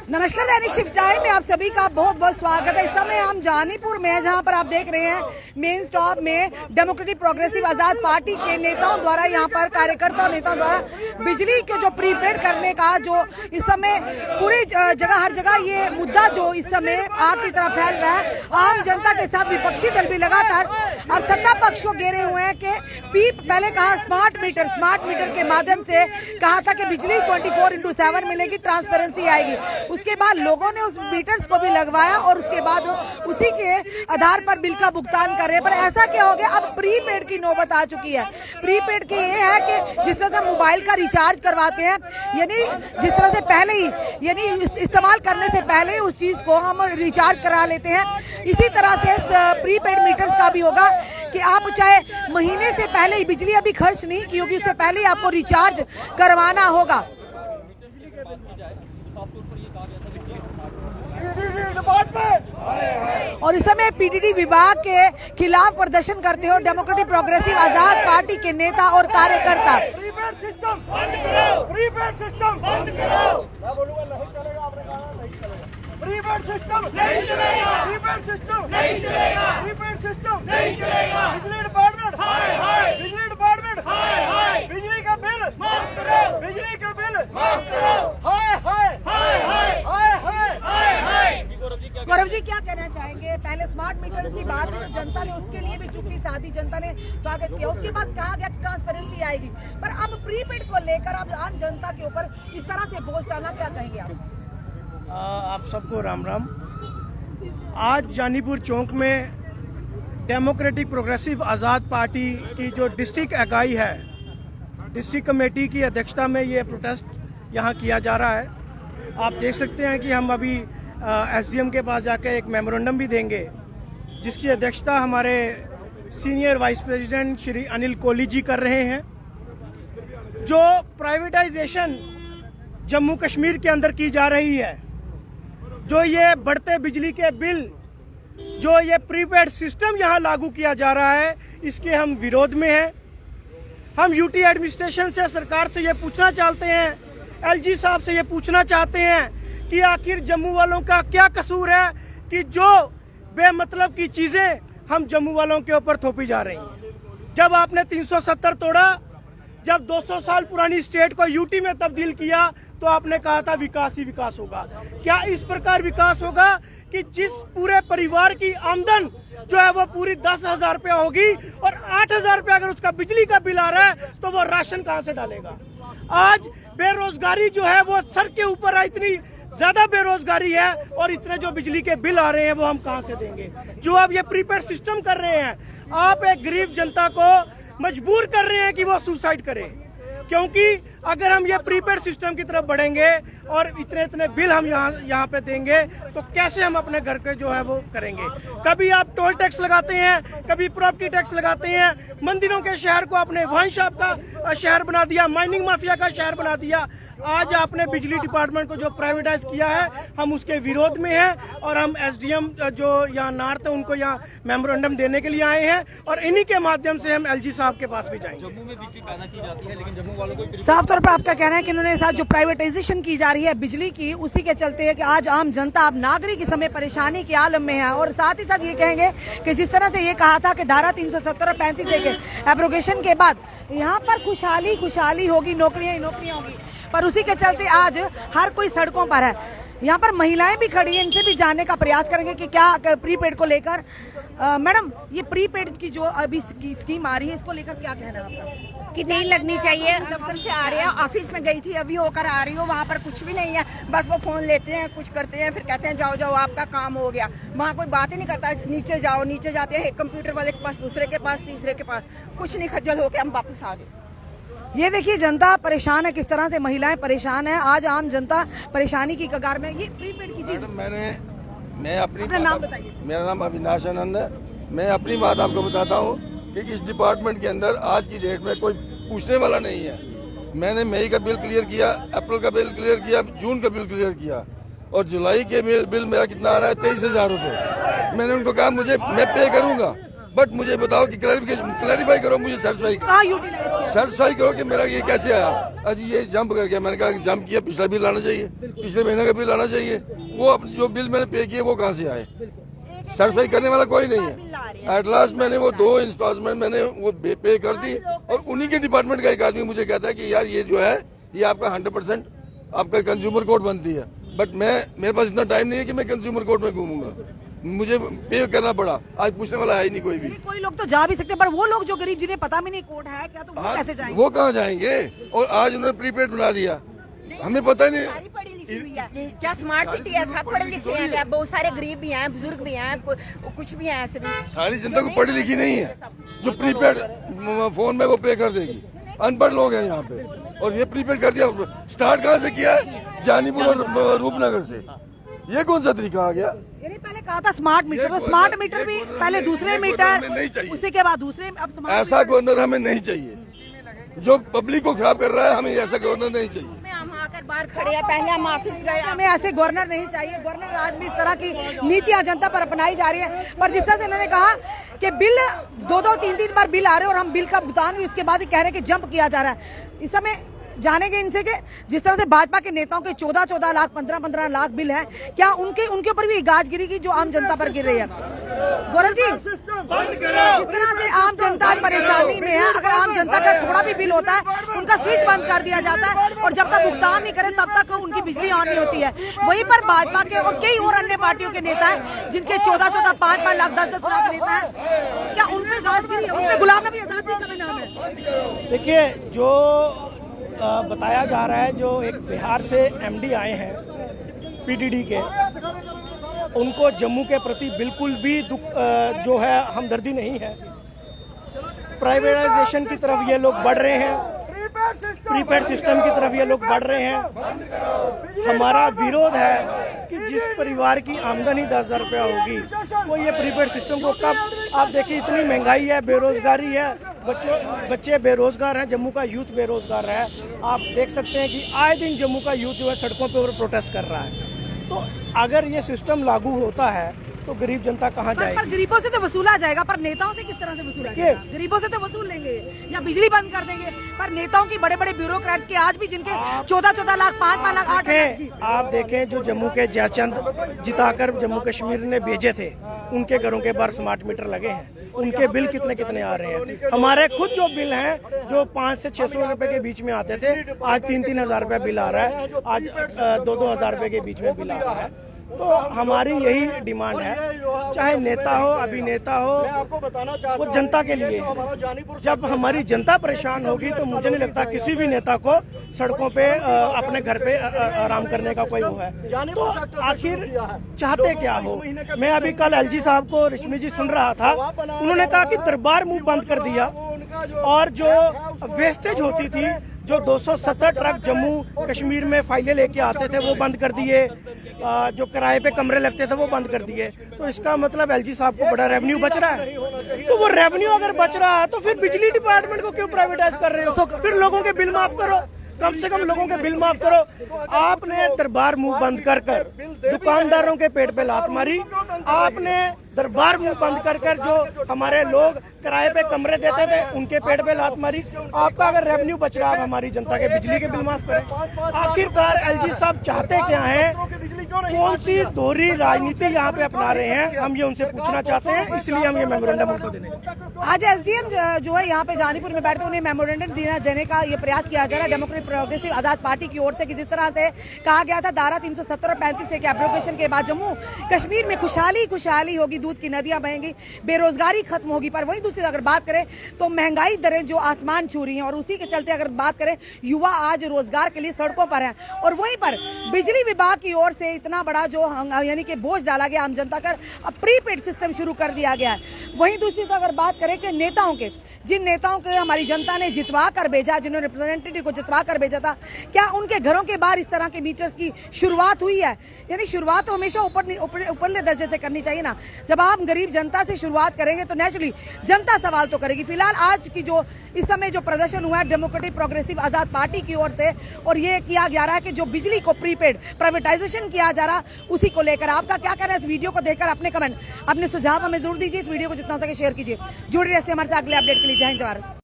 नमस्कार, दैनिक shift time में आप सभी का बहुत बहुत स्वागत है। इस समय हम जानीपुर में हैं, जहां पर आप देख रहे हैं मेन स्टॉप में डेमोक्रेटिक प्रोग्रेसिव आजाद पार्टी के नेताओं द्वारा, यहां पर कार्यकर्ताओं नेताओं द्वारा बिजली के जो प्रीपेड करने का जो इस समय पूरी जगह हर जगह ये मुद्दा जो इस समय आग की तरह फैल रहा है। आम जनता के साथ विपक्षी दल भी लगातार अब सत्ता पक्ष को घेरे हुए हैं कि पहले कहा स्मार्ट मीटर के माध्यम से कहा था कि बिजली 24/7 मिलेगी, ट्रांसपेरेंसी आएगी। उसके बाद लोगों ने उस मीटर्स को भी लगवाया और उसके बाद उसी के आधार पर बिल का भुगतान कर रहे हैं। पर ऐसा क्या हो गया, अब प्रीपेड की नौबत आ चुकी है। प्रीपेड की ये है कि जिस तरह से मोबाइल का रिचार्ज करवाते हैं, यानी जिस तरह से पहले ही यानी इस्तेमाल करने से पहले ही उस चीज को हम रिचार्ज करा लेते हैं, इसी तरह से प्रीपेड मीटर्स का भी होगा कि आप चाहे महीने से पहले ही बिजली अभी खर्च नहीं की होगी, उससे पहले ही आपको रिचार्ज करवाना होगा। और इस समय पीडीडी विभाग के खिलाफ प्रदर्शन करते हो डेमोक्रेटिक प्रोग्रेसिव आजाद पार्टी के नेता और कार्यकर्ता। प्रीपेड सिस्टम बंद करो, प्रीपेड सिस्टम बंद करो। मैं बोलूंगा नहीं चलेगा, आपने कहा नहीं चलेगा। प्रीपेड सिस्टम नहीं चलेगा, प्रीपेड सिस्टम नहीं चलेगा, प्रीपेड सिस्टम नहीं चलेगा। बिजली डिपार्टमेंट हाय हाय, बिजली डिपार्टमेंट हाय हाय, बिजली का बिल माफ करो, बिजली का बिल माफ करो। हाय हाय हाय हाय हाय हाय हाय हाय। गौरव जी, क्या कहना चाहेंगे? पहले स्मार्ट मीटर की बात हुई, जनता ने उसके लिए भी चुप्पी साधी, जनता ने स्वागत किया। उसके बाद कहा गया ट्रांसपेरेंसी आएगी, पर अब प्रीपेड को लेकर अब आम जनता के ऊपर इस तरह से बोझ डालना, क्या कहेंगे आप सबको राम राम। आज जानीपुर चौक में डेमोक्रेटिक प्रोग्रेसिव आज़ाद पार्टी की जो डिस्ट्रिक्ट इकाई है, डिस्ट्रिक्ट कमेटी की अध्यक्षता में ये प्रोटेस्ट यहाँ किया जा रहा है। आप देख सकते हैं कि हम अभी एसडीएम के पास जाकर एक मेमोरेंडम भी देंगे, जिसकी अध्यक्षता हमारे senior vice president Shri Anil Kohli ji कर रहे हैं। जो प्राइवेटाइजेशन जम्मू कश्मीर के अंदर की जा रही है, जो ये बढ़ते बिजली के बिल, जो ये प्रीपेड सिस्टम यहाँ लागू किया जा रहा है, इसके हम विरोध में हैं। हम यूटी एडमिनिस्ट्रेशन से, सरकार से ये पूछना चाहते हैं, एलजी साहब से ये पूछना चाहते हैं कि आखिर जम्मू वालों का क्या कसूर है कि जो बेमतलब की चीज़ें हम जम्मू वालों के ऊपर थोपी जा रही हैं। जब आपने 370 तोड़ा, जब 200 साल पुरानी स्टेट को यूटी में तब्दील किया, तो आपने कहा था विकास ही विकास होगा। क्या इस प्रकार विकास होगा कि जिस पूरे परिवार की आमदन जो है वो पूरी 10,000 रुपया होगी और 8,000 रुपया अगर उसका बिजली का बिल आ रहा है, तो वो राशन कहाँ से डालेगा? आज बेरोजगारी जो है वो सर के ऊपर है, इतनी ज्यादा बेरोजगारी है, और इतने जो बिजली के बिल आ रहे हैं वो हम कहां से देंगे? जो आप ये प्रीपेड सिस्टम कर रहे हैं, आप एक गरीब जनता को मजबूर कर रहे हैं कि वो सुसाइड करे। क्योंकि अगर हम ये प्रीपेड सिस्टम की तरफ बढ़ेंगे और इतने बिल हम यहाँ पे देंगे, तो कैसे हम अपने घर के जो है वो करेंगे? कभी आप टोल टैक्स लगाते हैं, कभी प्रॉपर्टी टैक्स लगाते हैं, मंदिरों के शहर को आपने वाइन शॉप का शहर बना दिया, माइनिंग माफिया का शहर बना दिया। आज आपने बिजली डिपार्टमेंट को जो प्राइवेटाइज किया है, हम उसके विरोध में हैं, और हम एसडीएम जो यहाँ नार्थ है उनको यहाँ मेमोरेंडम देने के लिए आए हैं, और इन्हीं के माध्यम से हम एलजी साहब के पास भी जाएंगे। जम्मू में बिजली पैदा की जाती है, लेकिन जम्मू वालों को साफ तौर पर आपका कहना है कि इन्होंने साथ जो प्राइवेटाइजेशन की जा रही है बिजली की, उसी के चलते है कि आज आम जनता, अब नागरिक इस समय परेशानी के आलम में है। और साथ ही साथ ये कहेंगे कि जिस तरह से ये कहा था कि धारा 370 और 35 के एब्रोगेशन के बाद यहाँ पर खुशहाली होगी, नौकरियां ही नौकरियां होगी, पर उसी के चलते आज हर कोई सड़कों पर है। यहाँ पर महिलाएं भी खड़ी हैं, इनसे भी जानने का प्रयास करेंगे कि क्या प्रीपेड को लेकर। मैडम, ये प्रीपेड की जो अभी स्कीम आ रही है, इसको लेकर क्या कहना है आपका? कि नहीं लगनी चाहिए। दफ्तर से आ रहे हैं, ऑफिस में गई थी, अभी होकर आ रही हूँ, वहाँ पर कुछ भी नहीं है। बस वो फोन लेते हैं, कुछ करते हैं, फिर कहते हैं जाओ जाओ आपका काम हो गया। वहाँ कोई बात ही नहीं करता, नीचे जाओ, नीचे जाते हैं कंप्यूटर वाले के पास, दूसरे के पास, तीसरे के पास, कुछ नहीं, खज्जल होकर हम वापस आ गए। ये देखिए, जनता परेशान है, किस तरह से महिलाएं परेशान है। आज आम जनता परेशानी की कगार में। ये प्रीपेड की चीज, मैं अपना नाम बताइए। मेरा नाम अविनाश आनंद है। मैं अपनी बात आपको बताता हूँ कि इस डिपार्टमेंट के अंदर आज की डेट में कोई पूछने वाला नहीं है। मैंने मई का बिल क्लियर किया, अप्रैल का बिल क्लियर किया, जून का बिल क्लियर किया, और जुलाई के बिल मेरा कितना आ रहा है? 23,000 रुपये। मैंने उनको कहा मैं पे करूँगा, बट मुझे बताओ कि क्लैरिफाई करो, मुझे सेटिस्फाई करो कि मेरा ये कैसे आया। अजी ये जंप कर गया, मैंने कहा जंप किया, पिछला बिल लाना चाहिए, पिछले महीने का बिल लाना चाहिए। वो जो बिल मैंने पे किए वो कहाँ से आए? सेटिस्फाई करने वाला कोई नहीं है। एट लास्ट मैंने वो 2 इंस्टॉलमेंट मैंने वो पे कर दी, और उन्हीं के डिपार्टमेंट का एक आदमी मुझे कहता है कि यार ये जो है ये आपका 100% आपका कंज्यूमर कोर्ट बनती है। बट मेरे पास इतना टाइम नहीं है कि मैं कंज्यूमर कोर्ट में घूमूंगा, मुझे पे करना पड़ा। आज पूछने वाला है ही नहीं कोई भी। कोई लोग तो जा भी सकते हैं, पर वो लोग जो गरीब जिन्हें पता भी नहीं कोड है क्या, तो वो कैसे जाएंगे? वो कहाँ जाएंगे? और आज उन्होंने प्रीपेड बना दिया, हमें पता ही नहीं। सारी पढ़ी लिखी हुई है क्या? स्मार्ट सिटी है, सब पढ़े लिखे हैं क्या? बहुत सारे गरीब भी हैं, बुजुर्ग भी हैं, कुछ भी हैं ऐसे भी। सारी जनता को पढ़ी लिखी नहीं है जो प्रीपेड फोन में वो पे कर देगी। अनपढ़ लोग हैं यहाँ पे, और ये प्रीपेड कर दिया। स्टार्ट कहाँ से किया है? जानीपुर और रूपनगर से। ये कौन सा तरीका आ गया? पहले कहा था स्मार्ट मीटर, तो स्मार्ट मीटर भी पहले दूसरे मीटर, उसी के बाद दूसरे, अब स्मार्ट। ऐसा गवर्नर हमें नहीं चाहिए जो पब्लिक को खराब कर रहा है। हमें ऐसा गवर्नर नहीं चाहिए। हम आकर बाहर खड़े हैं, पहले हम ऑफिस गए। हमें ऐसे गवर्नर नहीं चाहिए। गवर्नर आज भी इस तरह की नीतियां जनता पर अपनाई जा रही है। पर जिस तरह से इन्होंने कहा कि बिल 2-2, 3-3 बार बिल आ रहे हैं, और हम बिल का भुगतान भी उसके बाद ही कह रहे हैं कि जंप किया जा रहा है। इस समय जानेंगे इनसे कि जिस तरह से भाजपा के नेताओं के 14-14 लाख, 15-15 लाख बिल है, क्या उनके ऊपर भी गाज गिरेगी जो आम जनता पर गिर रही है? गौरव जी, जिस तरह से आम जनता परेशानी में है, अगर आम जनता का थोड़ा भी बिल होता है उनका स्विच बंद कर दिया जाता है, और जब तक भुगतान नहीं करे तब तक उनकी बिजली ऑन नहीं होती है। वहीं पर भाजपा के और कई और अन्य पार्टियों के नेता हैं जिनके 14-14, 5-5 लाख, 10-10 लाख नेता है, क्या उन पर गाज गिरी है? उन पर गुलाम नबी आजाद जी का भी नाम है। देखिए, जो बताया जा रहा है, जो एक बिहार से एमडी आए हैं पीडीडी के, उनको जम्मू के प्रति बिल्कुल भी दुख जो है हमदर्दी नहीं है। प्राइवेटाइजेशन की तरफ ये लोग बढ़ रहे हैं, प्रीपेड सिस्टम की तरफ ये लोग बढ़ रहे हैं। हमारा विरोध है कि जिस परिवार की आमदनी 10,000 रुपया होगी वो ये प्रीपेड सिस्टम को कब, आप देखिए इतनी महंगाई है, बेरोजगारी है, बच्चे बेरोजगार हैं, जम्मू का यूथ बेरोजगार है। आप देख सकते हैं कि आए दिन जम्मू का यूथ जो है सड़कों पर प्रोटेस्ट कर रहा है। तो अगर ये सिस्टम लागू होता है तो गरीब जनता कहाँ जाएगी? पर गरीबों से तो वसूला जाएगा, पर नेताओं से किस तरह से वसूला जाएगा? गरीबों से तो वसूल लेंगे या बिजली बंद कर देंगे, पर नेताओं की बड़े-बड़े ब्यूरोक्रेट के आज भी जिनके 14-14 लाख, 5-5 लाख, 8 लाख। आप देखें जो जम्मू के जयचंद जिताकर जम्मू कश्मीर ने भेजे थे, उनके घरों के बाहर स्मार्ट मीटर लगे हैं, उनके बिल कितने आ रहे हैं। हमारे खुद जो बिल हैं जो 500 से 600 रुपए के बीच में आते थे, आज 3-3 हजार रुपया बिल आ रहा है, आज 2-2 हजार रुपए के बीच में बिल आ रहा है। तो हमारी यही डिमांड है, चाहे नेता हो, अभिनेता हो, वो जनता के लिए है। जब हमारी जनता परेशान होगी तो मुझे नहीं लगता किसी भी नेता को सड़कों पे अपने घर पे आराम करने का कोई वो है। तो आखिर चाहते क्या हो? मैं अभी कल एलजी साहब को, रश्मि जी, सुन रहा था, उन्होंने कहा कि दरबार मुंह बंद कर दिया, और जो वेस्टेज होती थी, जो 270 ट्रक जम्मू कश्मीर में फाइलें लेके आते थे वो बंद कर दिए, जो किराए पे कमरे लगते थे वो बंद कर दिए। तो इसका मतलब एलजी साहब को बड़ा रेवेन्यू बच रहा है। तो वो रेवेन्यू अगर बच रहा है तो फिर बिजली डिपार्टमेंट को क्यों प्राइवेटाइज कर रहे हो? फिर लोगों के बिल माफ करो, कम से कम लोगों के बिल माफ करो। आपने दरबार मुंह बंद कर दुकानदारों के पेट पे लात मारी, आपने दरबार मुंह बंद कर जो हमारे लोग किराए पे कमरे देते थे उनके पेट पे लात मारी। आपका अगर रेवेन्यू बच रहा है, हमारी जनता के बिजली के बिल माफ करें। आखिरकार एलजी साहब चाहते क्या हैं? कौन सी दोहरी राजनीति यहाँ पे अपना रहे हैं? हम ये उनसे पूछना चाहते हैं, इसलिए हम ये मेमोरेंडम उनको देने। आज एसडीएम जो है यहाँ पे जानीपुर में बैठते उन्हें मेमोरेंडम देने का ये प्रयास किया जा रहा है डेमोक्रेटिक प्रोग्रेसिव आजाद पार्टी की ओर से, कि जिस तरह से कहा गया था धारा 370 और 35 के एब्रोगेशन के बाद जम्मू कश्मीर में खुशहाली होगी, दूध की नदियां बहेंगी, बेरोजगारी खत्म होगी। पर वहीं दूसरी अगर बात करें तो महंगाई दरें जो आसमान छू रही हैं, और उसी के चलते अगर बात करें युवा आज रोजगार के लिए सड़कों पर हैं, और वहीं पर बिजली विभाग की ओर से इतना बड़ा जो यानी कि बोझ डाला गया आम जनता कर, अब प्रीपेड सिस्टम शुरू कर दिया गया है। वहीं दूसरी अगर बात करें कि नेताओं के, जिन नेताओं के हमारी जनता ने जितवा कर भेजा, जिन्होंने रिप्रेजेंटेटिव को जितवा कर भेजा था, क्या उनके घरों के बाहर इस तरह के मीटर्स की शुरुआत हुई है? यानी शुरुआत तो हमेशा ऊपरले दर्जे से करनी चाहिए ना। जब आप गरीब जनता से शुरुआत करेंगे तो नेचुरली जनता सवाल तो करेगी। फिलहाल आज की जो इस समय जो प्रदर्शन हुआ है डेमोक्रेटिक प्रोग्रेसिव आजाद पार्टी की ओर से, और ये किया जा रहा है कि जो बिजली को प्रीपेड प्राइवेटाइजेशन किया किया जा रहा, उसी को लेकर आपका क्या कहना है इस वीडियो को देखकर? अपने कमेंट, अपने सुझाव हमें जरूर दीजिए। इस वीडियो को जितना हो सके शेयर कीजिए। जुड़े रहिए हमारे साथ अगले अपडेट के लिए। जय हिंद, जवाहर।